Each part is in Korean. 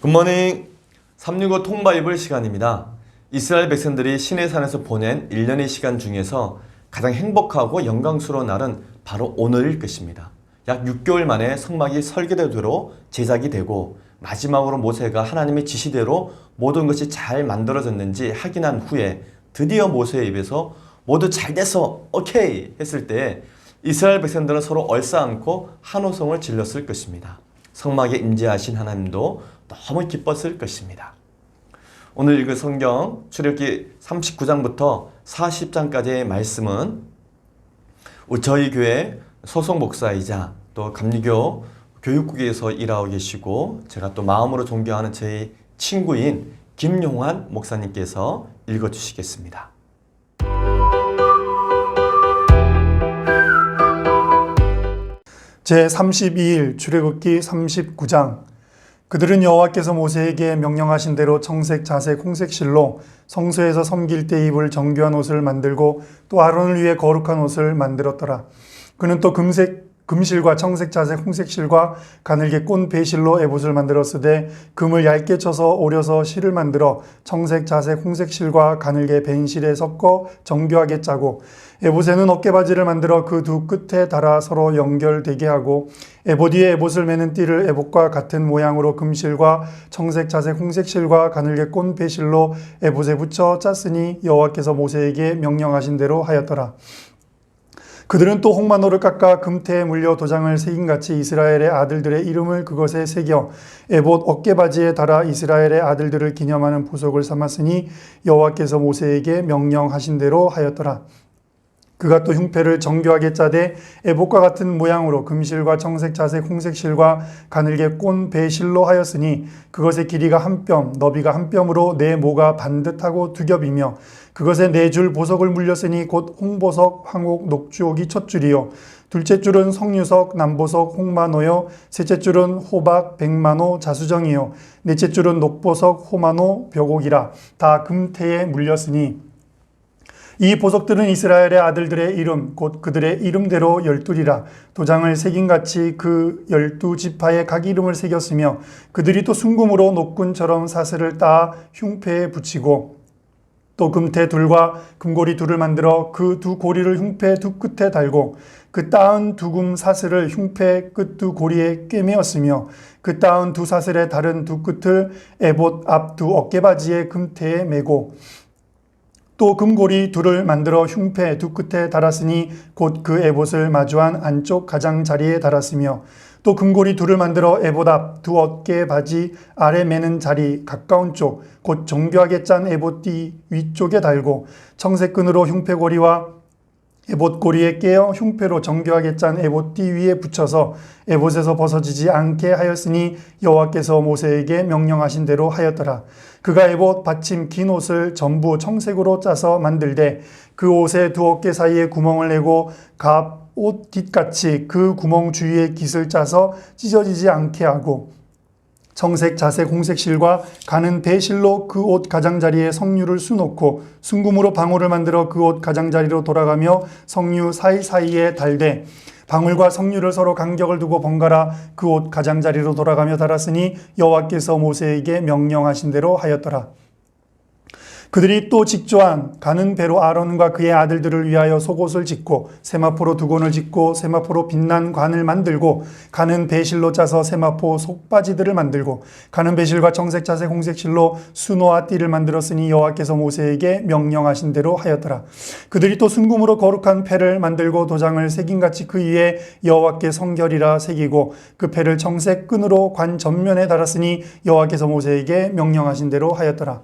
굿모닝. 365 통바이블 시간입니다. 이스라엘 백성들이 시내산에서 보낸 1년의 시간 중에서 가장 행복하고 영광스러운 날은 바로 오늘일 것입니다. 약 6개월 만에 성막이 설계대로 제작이 되고 마지막으로 모세가 하나님의 지시대로 모든 것이 잘 만들어졌는지 확인한 후에 드디어 모세의 입에서 모두 잘 돼서 오케이 했을 때 이스라엘 백성들은 서로 얼싸안고 한호성을 질렀을 것입니다. 성막에 임재하신 하나님도 너무 기뻤을 것입니다. 오늘 읽을 성경 출애굽기 39장부터 40장까지의 말씀은 저희 교회 소속 목사이자 또 감리교 교육국에서 일하고 계시고 제가 또 마음으로 존경하는 제 친구인 김용환 목사님께서 읽어주시겠습니다. 제32일 출애굽기 39장. 그들은 여호와께서 모세에게 명령하신 대로 청색, 자색, 홍색실로 성소에서 섬길 때 입을 정교한 옷을 만들고 또 아론을 위해 거룩한 옷을 만들었더라. 그는 또 금실과 청색, 자색, 홍색실과 가늘게 꼰 배실로 에봇을 만들었으되 금을 얇게 쳐서 오려서 실을 만들어 청색, 자색, 홍색실과 가늘게 벤실에 섞어 정교하게 짜고 에봇에는 어깨바지를 만들어 그 두 끝에 달아 서로 연결되게 하고 에봇 위에 에봇을 매는 띠를 에봇과 같은 모양으로 금실과 청색, 자색, 홍색실과 가늘게 꼰 배실로 에봇에 붙여 짰으니 여호와께서 모세에게 명령하신 대로 하였더라. 그들은 또 홍마노를 깎아 금태에 물려 도장을 새긴같이 이스라엘의 아들들의 이름을 그것에 새겨 에봇 어깨바지에 달아 이스라엘의 아들들을 기념하는 보석을 삼았으니 여호와께서 모세에게 명령하신 대로 하였더라. 그가 또 흉패를 정교하게 짜되 에봇과 같은 모양으로 금실과 청색, 자색, 홍색실과 가늘게 꼰 배실로 하였으니 그것의 길이가 한 뼘, 너비가 한 뼘으로 네 모가 반듯하고 두 겹이며 그것에 네 줄 보석을 물렸으니 곧 홍보석, 황옥, 녹주옥이 첫 줄이요 둘째 줄은 석류석, 남보석, 홍마노요 셋째 줄은 호박, 백마노, 자수정이요 넷째 줄은 녹보석, 호마노, 벽옥이라 다 금태에 물렸으니 이 보석들은 이스라엘의 아들들의 이름 곧 그들의 이름대로 12이라 도장을 새긴같이 그 12지파에 각 이름을 새겼으며 그들이 또 순금으로 녹군처럼 사슬을 따 흉패에 붙이고 또 금태 둘과 금고리 둘을 만들어 그 두 고리를 흉패 두 끝에 달고 그 따은 두금 사슬을 흉패 끝 두 고리에 꿰매었으며 그 따은 두 사슬의 다른 두 끝을 에봇 앞 두 어깨바지의 금태에 매고 또 금고리 둘을 만들어 흉패 두 끝에 달았으니 곧 그 에봇을 마주한 안쪽 가장자리에 달았으며 또 금고리 둘을 만들어 에봇 앞 두 어깨 바지 아래 매는 자리 가까운 쪽 곧 정교하게 짠 에봇띠 위쪽에 달고 청색끈으로 흉패고리와 에봇 고리에 깨어 흉패로 정교하게 짠 에봇띠 위에 붙여서 에봇에서 벗어지지 않게 하였으니 여호와께서 모세에게 명령하신 대로 하였더라. 그가 에봇 받침 긴 옷을 전부 청색으로 짜서 만들되 그 옷의 두 어깨 사이에 구멍을 내고 갑옷 깃같이 그 구멍 주위에 깃을 짜서 찢어지지 않게 하고 청색, 자색, 홍색실과 가는 배실로 그 옷 가장자리에 석류를 수놓고 순금으로 방울을 만들어 그 옷 가장자리로 돌아가며 석류 사이사이에 달되 방울과 석류를 서로 간격을 두고 번갈아 그 옷 가장자리로 돌아가며 달았으니 여호와께서 모세에게 명령하신 대로 하였더라. 그들이 또 직조한 가는 배로 아론과 그의 아들들을 위하여 속옷을 짓고 세마포로 두건을 짓고 세마포로 빛난 관을 만들고 가는 배실로 짜서 세마포 속바지들을 만들고 가는 배실과 청색, 자색, 홍색실로 수노와 띠를 만들었으니 여호와께서 모세에게 명령하신 대로 하였더라. 그들이 또 순금으로 거룩한 패를 만들고 도장을 새긴같이 그 위에 여호와께 성결이라 새기고 그 패를 청색 끈으로 관 전면에 달았으니 여호와께서 모세에게 명령하신 대로 하였더라.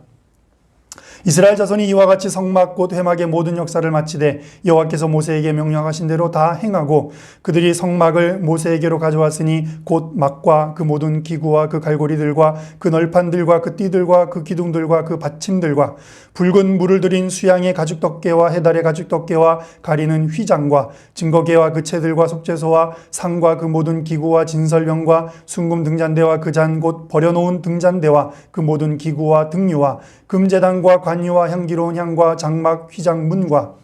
이스라엘 자손이 이와 같이 성막 곧 회막의 모든 역사를 마치되 여호와께서 모세에게 명령하신 대로 다 행하고 그들이 성막을 모세에게로 가져왔으니 곧 막과 그 모든 기구와 그 갈고리들과 그 널판들과 그 띠들과 그 기둥들과 그 받침들과 붉은 물을 들인 수양의 가죽덮개와 해달의 가죽덮개와 가리는 휘장과 증거계와 그 채들과 속죄소와 상과 그 모든 기구와 진설병과 순금 등잔대와 그 잔 곧 버려놓은 등잔대와 그 모든 기구와 등유와 금제단과 관유와 향기로운 향과 장막 휘장 문과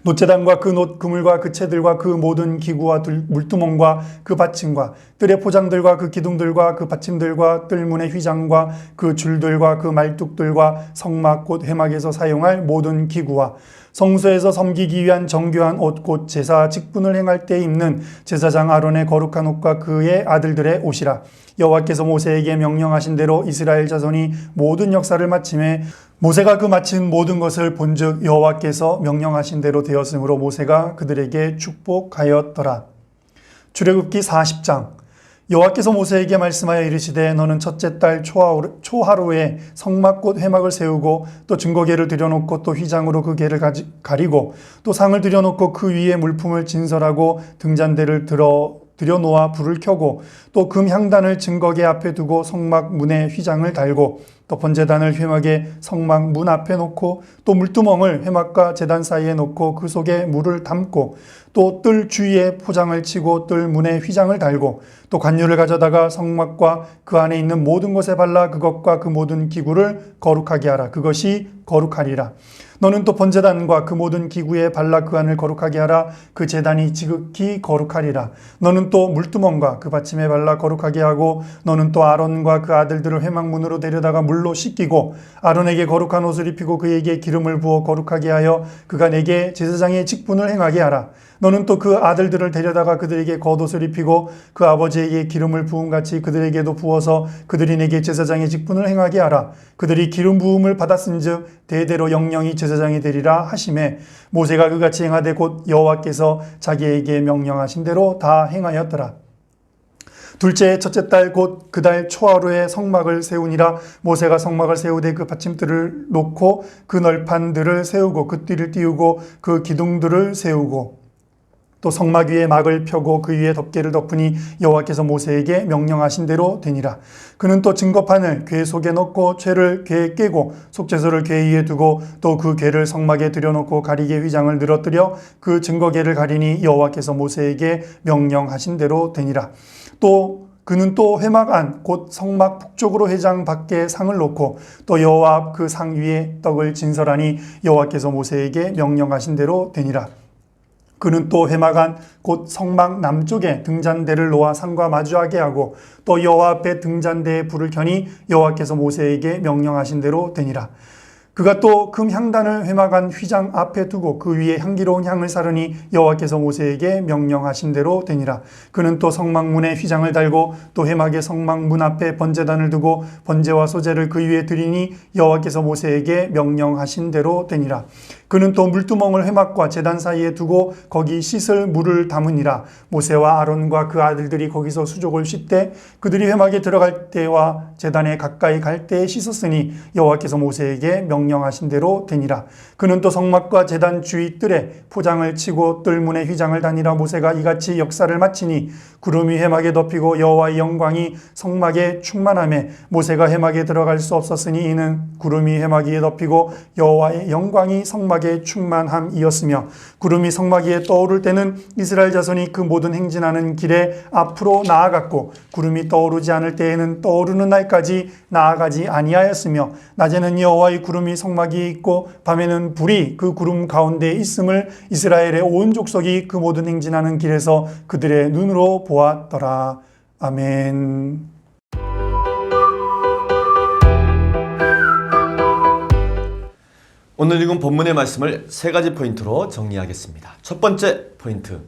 놋재단과 그 놋 그물과 그 채들과 그 모든 기구와 물두멍과 그 받침과 뜰의 포장들과 그 기둥들과 그 받침들과 뜰문의 휘장과 그 줄들과 그 말뚝들과 성막 곧 회막에서 사용할 모든 기구와 성소에서 섬기기 위한 정교한 옷 곧 제사 직분을 행할 때 입는 제사장 아론의 거룩한 옷과 그의 아들들의 옷이라. 여호와께서 모세에게 명령하신 대로 이스라엘 자손이 모든 역사를 마침에 모세가 그 마친 모든 것을 본즉 여호와께서 명령하신 대로 되었으므로 모세가 그들에게 축복하였더라. 출애굽기 40장. 여호와께서 모세에게 말씀하여 이르시되 너는 첫째 달 초하루에 성막 곧 회막을 세우고 또 증거궤를 들여놓고 또 휘장으로 그 궤를 가리고 또 상을 들여놓고 그 위에 물품을 진설하고 등잔대를 들여놓아 불을 켜고 또 금 향단을 증거궤 앞에 두고 성막 문에 휘장을 달고 또 번제단을 회막의 성막 문 앞에 놓고 또 물두멍을 회막과 제단 사이에 놓고 그 속에 물을 담고 또 뜰 주위에 포장을 치고 뜰 문에 휘장을 달고 또 관유를 가져다가 성막과 그 안에 있는 모든 곳에 발라 그것과 그 모든 기구를 거룩하게 하라. 그것이 거룩하리라. 너는 또 번제단과 그 모든 기구에 발라 그 안을 거룩하게 하라. 그 제단이 지극히 거룩하리라. 너는 또 물두멍과 그 받침에 발라 거룩하게 하고 너는 또 아론과 그 아들들을 회막문으로 데려다가 물로 씻기고 아론에게 거룩한 옷을 입히고 그에게 기름을 부어 거룩하게 하여 그가 내게 제사장의 직분을 행하게 하라. 너는 또 그 아들들을 데려다가 그들에게 겉옷을 입히고 그 아버지에게 기름을 부음같이 그들에게도 부어서 그들이 내게 제사장의 직분을 행하게 하라. 그들이 기름 부음을 받았은즉 대대로 영영이 제사장이 되리라 하시매 모세가 그같이 행하되 곧 여호와께서 자기에게 명령하신 대로 다 행하였더라. 둘째 첫째 달 곧 그 달 초하루에 성막을 세우니라. 모세가 성막을 세우되 그 받침들을 놓고 그 널판들을 세우고 그 띠를 띄우고 그 기둥들을 세우고 또 성막 위에 막을 펴고 그 위에 덮개를 덮으니 여호와께서 모세에게 명령하신 대로 되니라. 그는 또 증거판을 궤 속에 넣고 죄를 궤에 깨고 속죄소를 궤 위에 두고 또 그 궤를 성막에 들여놓고 가리개 휘장을 늘어뜨려 그 증거궤를 가리니 여호와께서 모세에게 명령하신 대로 되니라. 또 그는 또 회막 안 곧 성막 북쪽으로 회장 밖에 상을 놓고 또 여호와 앞 그 상 위에 떡을 진설하니 여호와께서 모세에게 명령하신 대로 되니라. 그는 또 회막 안 곧 성막 남쪽에 등잔대를 놓아 상과 마주하게 하고 또 여호와 앞에 등잔대에 불을 켜니 여호와께서 모세에게 명령하신 대로 되니라. 그가 또 금 향단을 회막 안 휘장 앞에 두고 그 위에 향기로운 향을 사르니 여호와께서 모세에게 명령하신 대로 되니라. 그는 또 성막문에 휘장을 달고 또 회막의 성막문 앞에 번제단을 두고 번제와 소제를 그 위에 드리니 여호와께서 모세에게 명령하신 대로 되니라. 그는 또 물두멍을 회막과 제단 사이에 두고 거기 씻을 물을 담으니라. 모세와 아론과 그 아들들이 거기서 수족을 씻되 그들이 회막에 들어갈 때와 제단에 가까이 갈 때에 씻었으니 여호와께서 모세에게 명령하신 대로 되니라. 그는 또 성막과 제단 주위 뜰에 포장을 치고 뜰문에 휘장을 다니라. 모세가 이같이 역사를 마치니 구름이 회막에 덮이고 여호와의 영광이 성막에 충만하매 모세가 회막에 들어갈 수 없었으니 이는 구름이 회막 위에 덮이고 여호와의 영광이 성막에 충만함이었으며 구름이 성막 위에 떠오를 때는 이스라엘 자손이 그 모든 행진하는 길에 앞으로 나아갔고 구름이 떠오르지 않을 때에는 떠오르는 날까지 나아가지 아니하였으며 낮에는 여호와의 구름이 성막 위에 있고 밤에는 불이 그 구름 가운데에 있음을 이스라엘의 온 족속이 그 모든 행진하는 길에서 그들의 눈으로 보았더라. 아멘. 오늘 읽은 본문의 말씀을 세 가지 포인트로 정리하겠습니다. 첫 번째 포인트,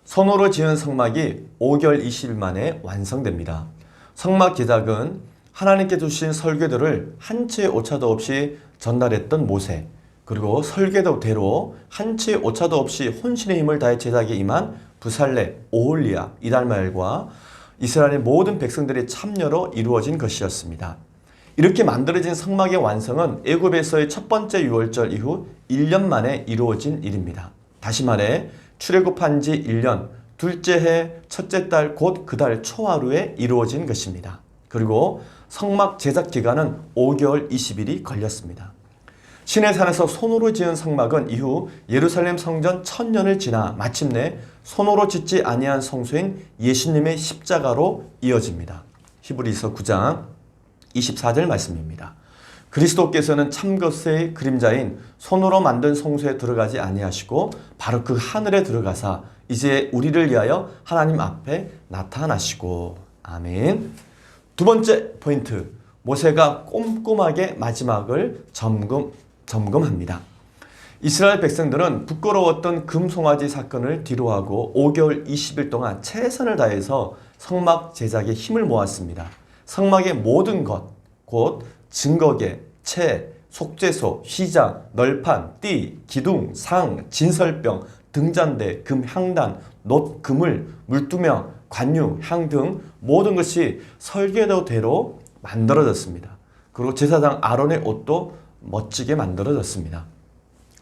손으로 지은 성막이 5개월 20일 만에 완성됩니다. 성막 제작은 하나님께 주신 설계도를 한 치의 오차도 없이 전달했던 모세, 그리고 설계도대로 한 치의 오차도 없이 혼신의 힘을 다해 제작에 임한 부살레, 오홀리아, 이달마엘과 이스라엘의 모든 백성들의 참여로 이루어진 것이었습니다. 이렇게 만들어진 성막의 완성은 애굽에서의 첫 번째 유월절 이후 1년 만에 이루어진 일입니다. 다시 말해 출애굽한 지 1년, 둘째 해 첫째 달 곧 그 달 초하루에 이루어진 것입니다. 그리고 성막 제작 기간은 5개월 20일이 걸렸습니다. 시내산에서 손으로 지은 성막은 이후 예루살렘 성전 1000년을 지나 마침내 손으로 짓지 아니한 성소인 예수님의 십자가로 이어집니다. 히브리서 9장 24절 말씀입니다. 그리스도께서는 참것의 그림자인 손으로 만든 성소에 들어가지 아니하시고 바로 그 하늘에 들어가사 이제 우리를 위하여 하나님 앞에 나타나시고. 아멘. 두 번째 포인트, 모세가 꼼꼼하게 마지막을 점검합니다. 이스라엘 백성들은 부끄러웠던 금송아지 사건을 뒤로하고 5개월 20일 동안 최선을 다해서 성막 제작에 힘을 모았습니다. 성막의 모든 것, 곧 증거계, 채, 속죄소, 휘장, 널판, 띠, 기둥, 상, 진설병, 등잔대, 금향단, 놋, 그물, 물두명, 관유, 향 등 모든 것이 설계도대로 만들어졌습니다. 그리고 제사장 아론의 옷도 멋지게 만들어졌습니다.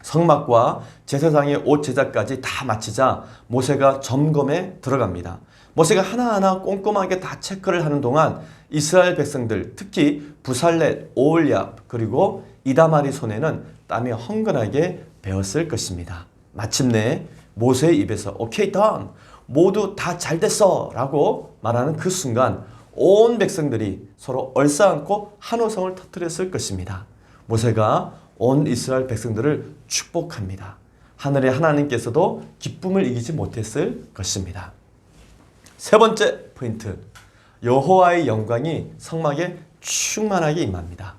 성막과 제사장의 옷 제작까지 다 마치자 모세가 점검에 들어갑니다. 모세가 하나하나 꼼꼼하게 다 체크를 하는 동안 이스라엘 백성들, 특히 부살렛, 오홀리압 그리고 이다말의 손에는 땀이 흥건하게 배었을 것입니다. 마침내 모세의 입에서 오케이 던, 모두 다 잘됐어 라고 말하는 그 순간 온 백성들이 서로 얼싸안고 한호성을 터뜨렸을 것입니다. 모세가 온 이스라엘 백성들을 축복합니다. 하늘의 하나님께서도 기쁨을 이기지 못했을 것입니다. 세 번째 포인트, 여호와의 영광이 성막에 충만하게 임합니다.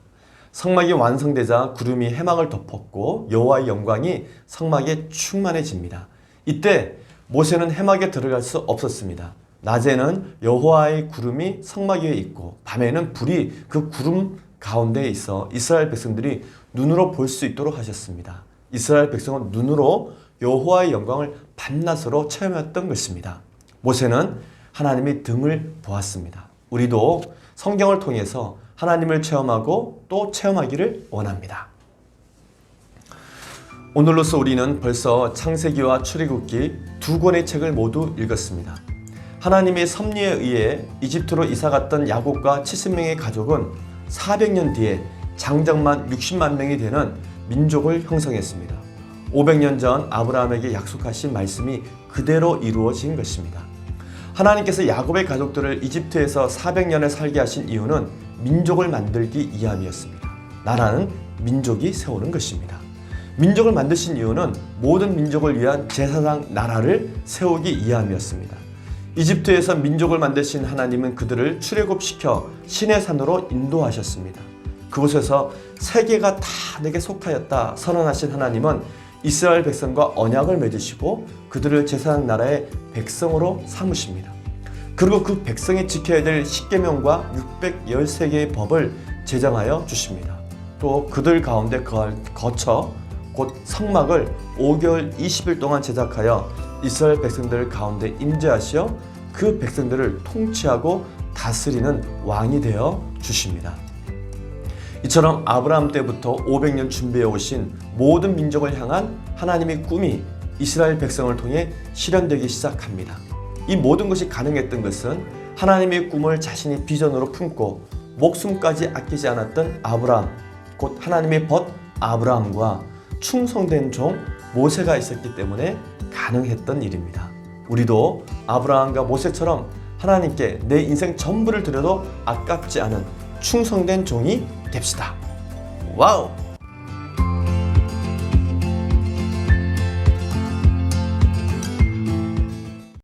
성막이 완성되자 구름이 해막을 덮었고 여호와의 영광이 성막에 충만해집니다. 이때 모세는 해막에 들어갈 수 없었습니다. 낮에는 여호와의 구름이 성막 위에 있고 밤에는 불이 그 구름 가운데에 있어 이스라엘 백성들이 눈으로 볼 수 있도록 하셨습니다. 이스라엘 백성은 눈으로 여호와의 영광을 밤낮으로 체험했던 것입니다. 모세는 하나님의 등을 보았습니다. 우리도 성경을 통해서 하나님을 체험하고 또 체험하기를 원합니다. 오늘로써 우리는 벌써 창세기와 출애굽기 두 권의 책을 모두 읽었습니다. 하나님의 섭리에 의해 이집트로 이사갔던 야곱과 70명의 가족은 400년 뒤에 장정만 60만 명이 되는 민족을 형성했습니다. 500년 전 아브라함에게 약속하신 말씀이 그대로 이루어진 것입니다. 하나님께서 야곱의 가족들을 이집트에서 400년을 살게 하신 이유는 민족을 만들기 위함이었습니다. 나라는 민족이 세우는 것입니다. 민족을 만드신 이유는 모든 민족을 위한 제사장 나라를 세우기 위함이었습니다. 이집트에서 민족을 만드신 하나님은 그들을 출애굽시켜 신의 산으로 인도하셨습니다. 그곳에서 세계가 다 내게 속하였다 선언하신 하나님은 이스라엘 백성과 언약을 맺으시고 그들을 제사장 나라의 백성으로 삼으십니다. 그리고 그 백성이 지켜야 될 십계명과 613개의 법을 제정하여 주십니다. 또 그들 가운데 거쳐 곧 성막을 5개월 20일 동안 제작하여 이스라엘 백성들 가운데 임재하시어 그 백성들을 통치하고 다스리는 왕이 되어 주십니다. 이처럼 아브라함 때부터 500년 준비해 오신 모든 민족을 향한 하나님의 꿈이 이스라엘 백성을 통해 실현되기 시작합니다. 이 모든 것이 가능했던 것은 하나님의 꿈을 자신이 비전으로 품고 목숨까지 아끼지 않았던 아브라함, 곧 하나님의 벗 아브라함과 충성된 종 모세가 있었기 때문에 가능했던 일입니다. 우리도 아브라함과 모세처럼 하나님께 내 인생 전부를 드려도 아깝지 않은 충성된 종이 됩시다. 와우!